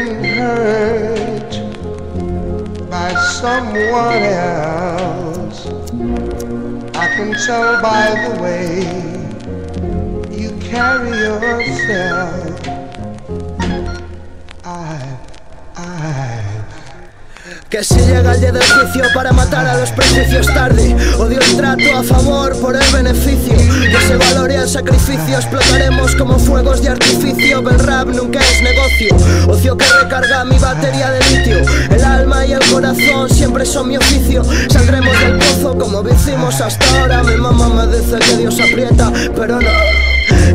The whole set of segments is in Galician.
been hurt by someone else. I can tell by the way you carry yourself. Que si llega el día del juicio para matar a los prejuicios tarde. Odio el trato a favor por el beneficio. Que se valore el sacrificio. Explotaremos como fuegos de artificio. El rap nunca es negocio. Ocio que recarga mi batería de litio. El alma y el corazón siempre son mi oficio. Saldremos del pozo como lo hicimos hasta ahora. Mi mamá me dice que Dios aprieta, pero no.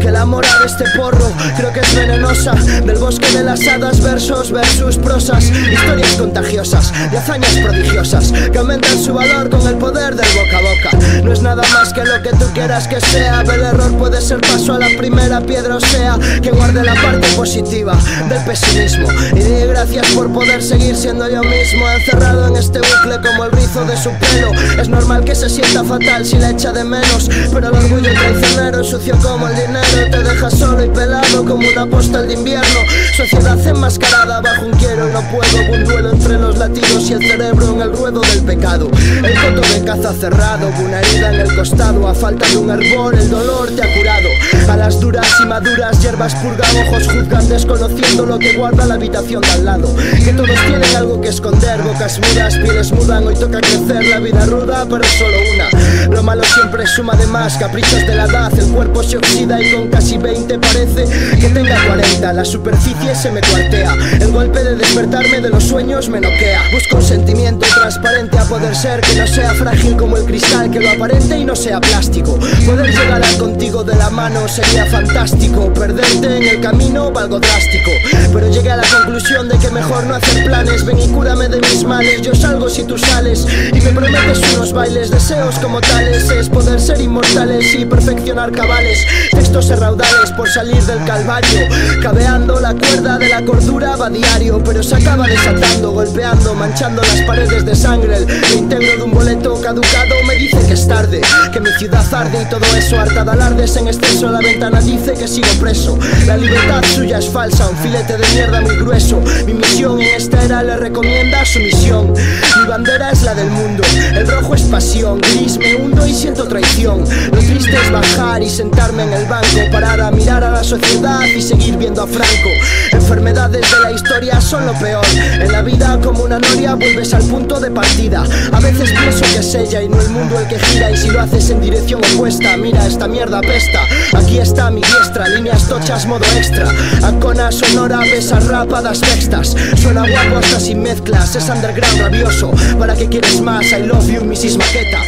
Que la mora de este porro creo que es venenosa. Del bosque de las hadas, versos versus prosas. Historias contagiosas, de hazañas prodigiosas que aumentan su valor con el poder del boca a boca. No es nada más que lo que tú quieras que sea. El error puede ser paso a la primera piedra, o sea, que guarde la parte positiva del pesimismo. Y di gracias por poder seguir siendo yo mismo, encerrado en este bucle como el rizo de su pelo. Es normal que se sienta fatal si la echa de menos, pero el orgullo traicionero, sucio como el dinero, te deja solo y pelado como una postal de invierno. Sociedad enmascarada bajo un quiero y no puedo. Un duelo entre los latidos y el cerebro en el ruedo del pecado. El coto de caza cerrado, una herida en el costado. A falta de un hervor el dolor te ha curado. A las duras y maduras hierbas purgan, ojos juzgan desconociendo lo que guarda la habitación de al lado. Que todos tienen algo que esconder, bocas mudas, pieles mudan. Hoy toca crecer, la vida ruda pero solo una. Lo malo siempre suma de más, caprichos de la edad. El cuerpo se oxida y con casi 20 parece que tenga 40. La superficie se me cuartea, el golpe de despertarme de los sueños me noquea. Busco un sentimiento transparente a poder ser, que no sea frágil como el cristal, que lo aparente y no sea plástico. Poder llegar a contigo de la mano sería fantástico. Perderte en el camino va algo drástico, pero llegué a la conclusión de que mejor no hacer planes. Ven y cúrame de mis males, yo salgo si tú sales y me prometes unos bailes. Deseos como tales es poder ser inmortales y perfeccionar cabales. Textos raudales por salir del calvario, cabeando la cuerda de la cordura va diario, pero se acaba desatando, golpeando, manchando las paredes de sangre. El reintegro de un boleto caducado me dice que es tarde, que mi ciudad arde y todo eso, harta de alardes en exceso. La ventana dice que sigo preso, la libertad suya es falsa, un filete de mierda muy grueso. Mi misión en esta era le recomienda sumisión. Mi bandera es la del mundo, el rojo es pasión, gris me hundo y siento traición. Lo triste es bajar y sentarme en el banco, parar a mirar a la sociedad y seguir viendo a Franco. Enfermedades de la historia son lo peor. En la vida como una noria vuelves al punto de partida. A veces pienso que es ella y no el mundo el que gira, y si lo haces en dirección opuesta, mira esta mierda apesta. Aquí está mi diestra, líneas tochas modo extra. Acona sonora, besas rápadas textas. Suena guapo hasta sin mezclas, es underground rabioso. ¿Para qué quieres más? I love you, Mrs. Maqueta.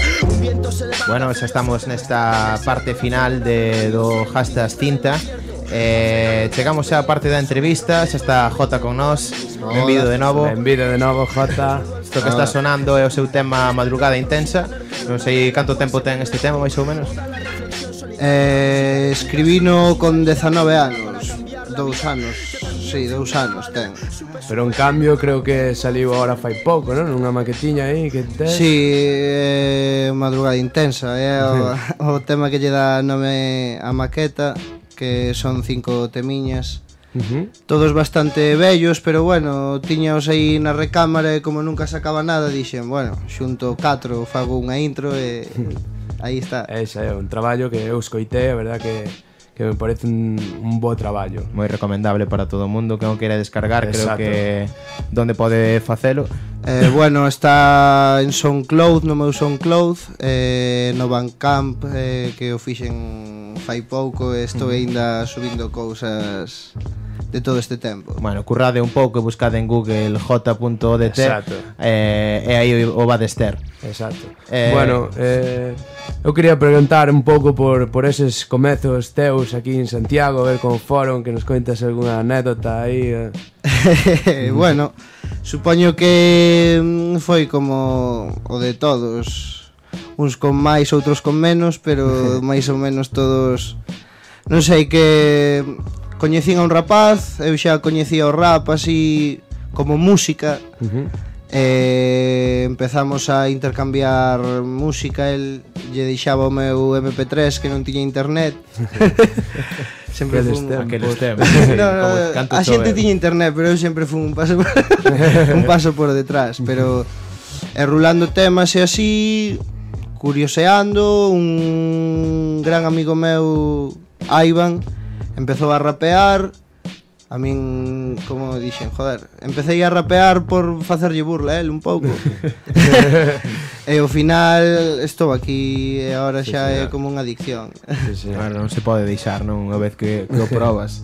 Bueno, xa estamos nesta parte final do Hashtag Cinta. Chegamos xa a parte da entrevista. Xa está Jota con nós. Benvido de novo. Benvido de novo, Jota. Isto que está sonando é o seu tema Madrugada Intensa. Non sei canto tempo ten este tema, máis ou menos. Escribino con 19 anos. 2 anos. Sí, 2 anos ten. Pero en cambio creo que saliu agora fai pouco, non? Unha maquetiña aí que ten. Sí, Madrugada Intensa. É o tema que lle dá nome á maqueta, que son 5 temiñas. Todos bastante bellos, pero bueno, tiñaos aí na recámara e como nunca sacaba nada, dixen, bueno, xunto 4, fago unha intro e aí está. Ese é un traballo que eu escoitei, a verdad que me parece un bo traballo. Moi recomendable para todo o mundo que non quere descargar. Exacto. Creo que donde pode facelo. Bueno, está en SoundCloud, no meu SoundCloud, no Bandcamp, que o fixen fai pouco, e estou ainda subindo cousas de todo este tempo. Bueno, currade un pouco e buscade en Google j.odt. Exacto. E aí o vades ter. Exacto. Bueno, eu quería preguntar un pouco por eses comezos teus aquí en Santiago, a ver como foron, que nos contas algunha anécdota aí. Bueno, supoño que foi como o de todos, uns con máis, outros con menos, pero máis ou menos todos. Non sei, que coñecín a un rapaz, eu xa coñecía o rap así como música. Empezamos a intercambiar música, el lle deixaba o meu MP3 que non tiña internet. Sempre fun aqueles tempos. a xente tiña internet, pero eu sempre fun un paso por detrás, pero rulando temas e así, curioseando. Un gran amigo meu, Ivan, empezou a rapear. A min, como dixen, joder, empecé a rapear por facerlle burla a él un pouco. E ao final estou aquí e agora xa é como unha adicción. Bueno, non se pode deixar, non, unha vez que o probas.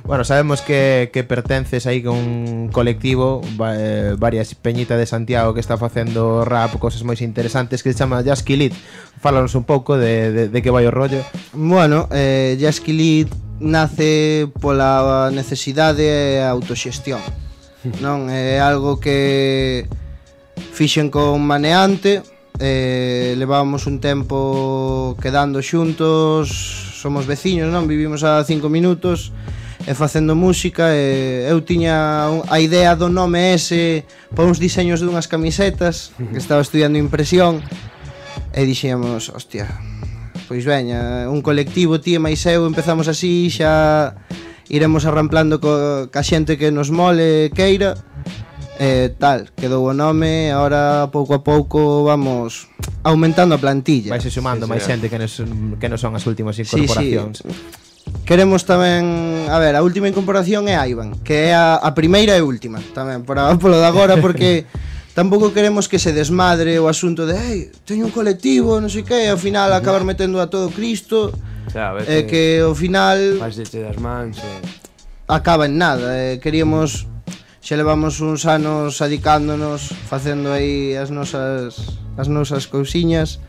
Bueno, sabemos que pertences aí con un colectivo, varias peñita de Santiago que está facendo rap, cosas moi interesantes, que se chama Jazz Kill It. Fálanos un pouco de que vai o rollo. Bueno, Jazz Kill It nace pola necesidade e autoxestión. Non é algo que fixen con Maneante. Levábamos un tempo quedando xuntos, somos veciños, non? Vivimos a 5 minutos e facendo música, e eu tiña a idea do nome ese para uns diseños dunhas camisetas, que estaba estudiando impresión, e dixemos, hostia, pois veña, un colectivo, ti e máis eu, empezamos así, xa iremos arramplando ca xente que nos mole, queira, tal, quedou o nome. Agora pouco a pouco vamos aumentando a plantilla. Vaise sumando máis xente que non son as últimas incorporacións. Sí. Queremos tamén, a ver, a última incorporación é Ivan, que é a primeira e última tamén, polo de agora, porque tampouco queremos que se desmadre o asunto de teño un colectivo, non sei que, ao final acabar metendo a todo Cristo, que ao final das mans, acaba en nada. Queríamos, xa levamos uns anos adicándonos, facendo aí as nosas cousiñas,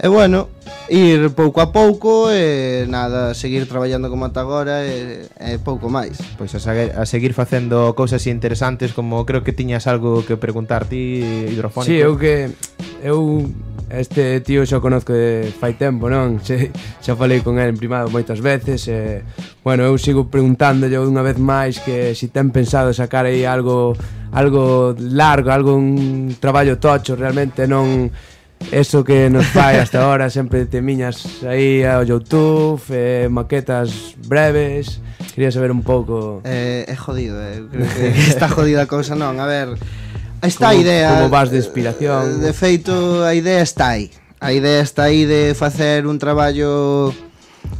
e bueno, ir pouco a pouco e nada, seguir traballando como ata agora e pouco máis. Pois a seguir facendo cousas interesantes, como creo que tiñas algo que preguntar ti, Hidrofónico. Sí, eu este tío xa o conozco de fai tempo, non? Xa falei con el en privado moitas veces e, bueno, eu sigo preguntándolle unha vez máis que si ten pensado sacar aí algo largo, un traballo tocho, realmente non eso que nos fai hasta ahora, sempre temiñas aí ao YouTube, maquetas breves. Quería saber un pouco. É jodido, creo que está jodida a cousa, non? A ver, esta idea, como vas de inspiración. De feito, a idea está aí. A idea está aí de facer un traballo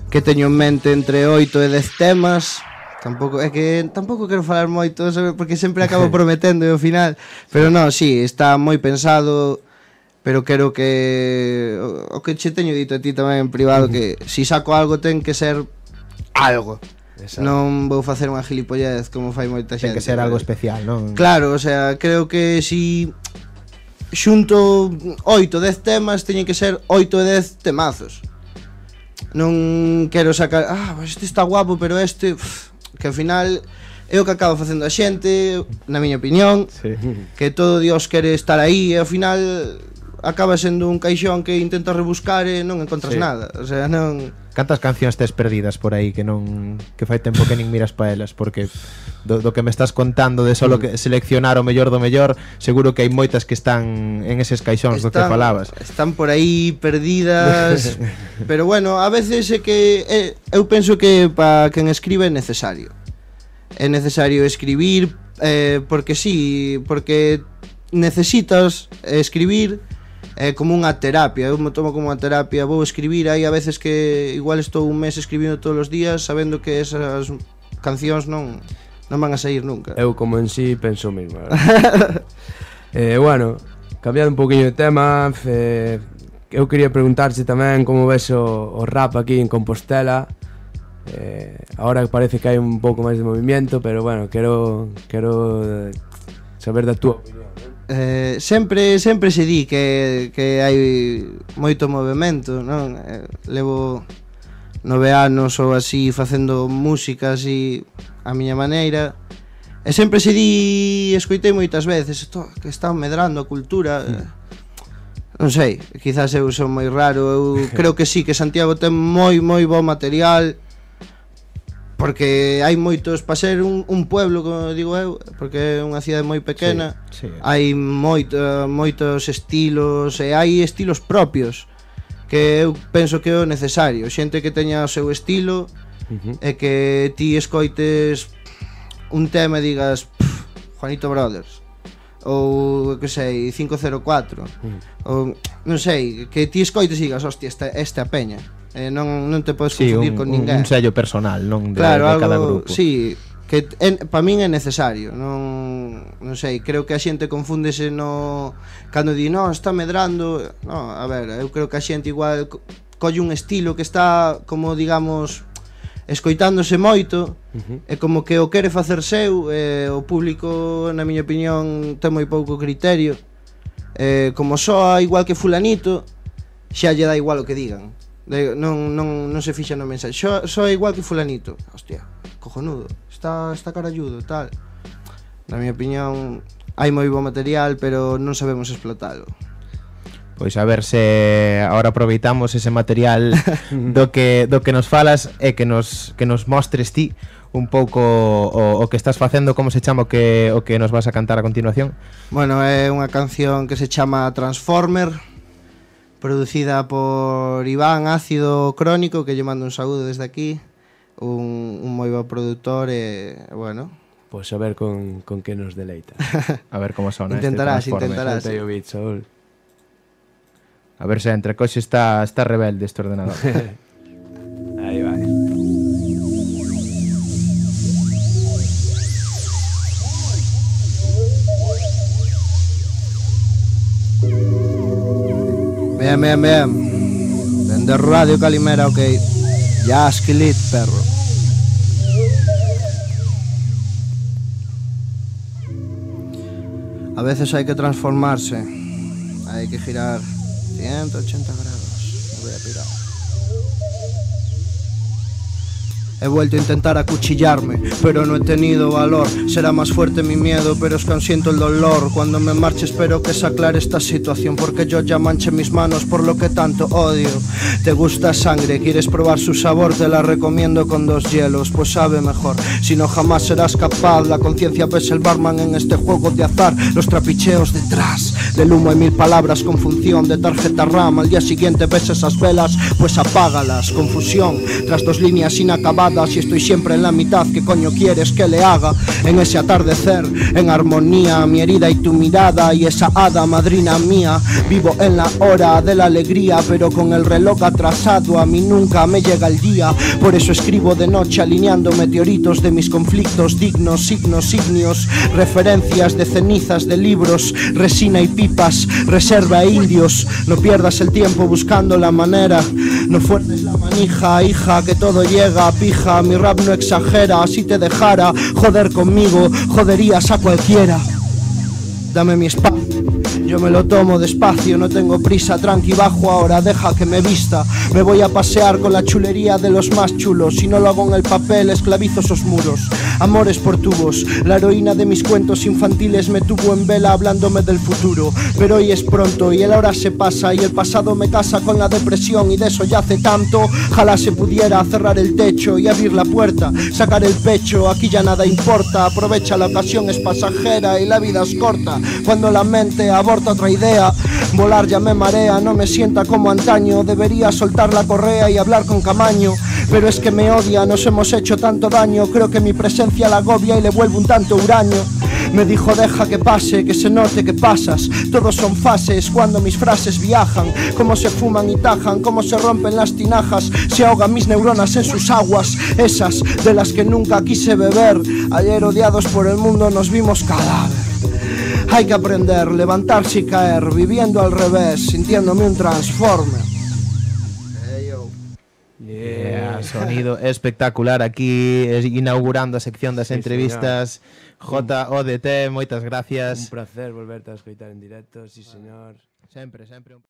que teño en mente entre 8 e 10 temas. Tampouco quero falar moito, porque sempre acabo prometendo e ao final, pero non, sí, está moi pensado. Pero quero que o que che teño dito a ti tamén en privado, que si saco algo ten que ser algo. Exacto. Non vou facer unha gilipollez como fai moita xente. Ten que ser algo especial, non? Claro, o sea, creo que si xunto 8 ou 10 temas, teñen que ser 8 ou 10 temazos. Non quero sacar, este está guapo, pero este, que ao final é o que acaba facendo a xente, na miña opinión, sí. Que todo Dios quere estar aí e ao final acaba sendo un caixón que intentas rebuscar e non encontras nada. O sea, non. Cantas cancións tes perdidas por aí que fai tempo que nin miras pa elas? Porque do que me estás contando de solo que seleccionar o mellor do mellor, seguro que hai moitas que están en eses caixóns do que falabas. Están por aí perdidas. Pero bueno, a veces é que eu penso que para quen escribe é necesario. É necesario escribir porque porque necesitas escribir. É como unha terapia, eu me tomo como unha terapia. Vou escribir aí a veces que igual estou un mes escribindo todos os días, sabendo que esas cancións non van a sair nunca. Eu como en sí penso mesmo. Bueno, cambiando un poquinho de tema, eu quería preguntarse tamén como ves o rap aquí en Compostela. Ahora parece que hai un pouco máis de movimiento, pero bueno, quero saber da túa opinión. Sempre se di que hai moito movimento, non? Levo 9 anos ou así facendo música así a miña maneira, e sempre se di, escoitei moitas veces que está medrando a cultura. Non sei, quizás eu son moi raro. Eu creo que sí, que Santiago ten moi bo material, porque hai moitos, para ser un pueblo, como digo eu, porque é unha cidade moi pequena, hai moitos estilos, e hai estilos propios que eu penso que é o necesario, xente que teña o seu estilo e que ti escoites un tema e digas Juanito Brothers ou que sei, 504 ou non sei, que ti escoites e digas hostia, esta peña non te podes confundir con ninguén. Un sello personal, non de, claro, de cada algo, grupo. sí, que para min é necesario, non sei, creo que a xente confúndese no cando di, non, está medrando, no, a ver, eu creo que a xente igual colle un estilo que está como digamos escoitándose moito e como que o quere facer seu, o público na miña opinión ten moi pouco criterio, como soa igual que fulanito xa lle dá igual o que digan, non se fixa no mensaxe, soa igual que fulanito, hostia, cojonudo, está caralludo, tal. Na miña opinión hai moi bo material, pero non sabemos explotalo. Pois a ver se agora aproveitamos ese material do que nos falas e que nos mostres ti un pouco o que estás facendo, como se chama o que nos vas a cantar a continuación. Bueno, é unha canción que se chama Transformer, producida por Iván Ácido Crónico, que lle mando un saúdo desde aquí, un moi bo produtor e, bueno, pois a ver con que nos deleita. A ver como sona intentarás. Soltei o beat, Saúl. A ver se entre coxe está rebelde este ordenador. Aí vai. Bien. Dende Radio Calimera, ok. Jaskilit, perro. A veces hay que transformarse. Hay que girar 180 grados. Me voy a pirar. He vuelto a intentar acuchillarme, pero no he tenido valor. Será más fuerte mi miedo, pero es que aún siento el dolor. Cuando me marche espero que se aclare esta situación, porque yo ya manché mis manos por lo que tanto odio. ¿Te gusta sangre? ¿Quieres probar su sabor? Te la recomiendo con 2 hielos, pues sabe mejor. Si no jamás serás capaz. La conciencia ves el barman en este juego de azar. Los trapicheos detrás del humo hay 1000 palabras con función de tarjeta RAM. Al día siguiente ves esas velas, pues apágalas. Confusión tras 2 líneas inacabadas. Y estoy siempre en la mitad, ¿qué coño quieres que le haga? En ese atardecer, en armonía, mi herida y tu mirada y esa hada madrina mía. Vivo en la hora de la alegría, pero con el reloj atrasado a mí nunca me llega el día. Por eso escribo de noche alineando meteoritos de mis conflictos dignos, signos, ignios, referencias de cenizas de libros, resina y pipas, reserva e indios. No pierdas el tiempo buscando la manera, no fuerces la manija, hija, que todo llega, pija. Mi rap no exagera, si te dejara joder conmigo, joderías a cualquiera. Dame mi espacio, yo me lo tomo despacio, no tengo prisa, tranqui, bajo ahora, deja que me vista. Me voy a pasear con la chulería de los más chulos. Si no lo hago en el papel, esclavizo esos muros. Amores por tubos, la heroína de mis cuentos infantiles me tuvo en vela hablándome del futuro. Pero hoy es pronto y el ahora se pasa y el pasado me casa con la depresión y de eso ya hace tanto. Ojalá se pudiera cerrar el techo y abrir la puerta, sacar el pecho, aquí ya nada importa. Aprovecha, la ocasión es pasajera y la vida es corta. Cuando la mente aborta otra idea, volar ya me marea, no me sienta como antaño. Debería soltar la correa y hablar con Camaño, pero es que me odia, nos hemos hecho tanto daño. Creo que mi presencia la agobia y le vuelvo un tanto huraño. Me dijo deja que pase, que se note que pasas. Todos son fases cuando mis frases viajan. Cómo se fuman y tajan, cómo se rompen las tinajas. Se ahogan mis neuronas en sus aguas, esas de las que nunca quise beber. Ayer odiados por el mundo nos vimos cadáver. Hay que aprender, levantarse y caer, viviendo al revés, sintiéndome un transformer. Sonido espectacular aquí, inaugurando a sección das entrevistas. JODT, moitas gracias. Un placer volverte a escoitar en directo, sí señor. Sempre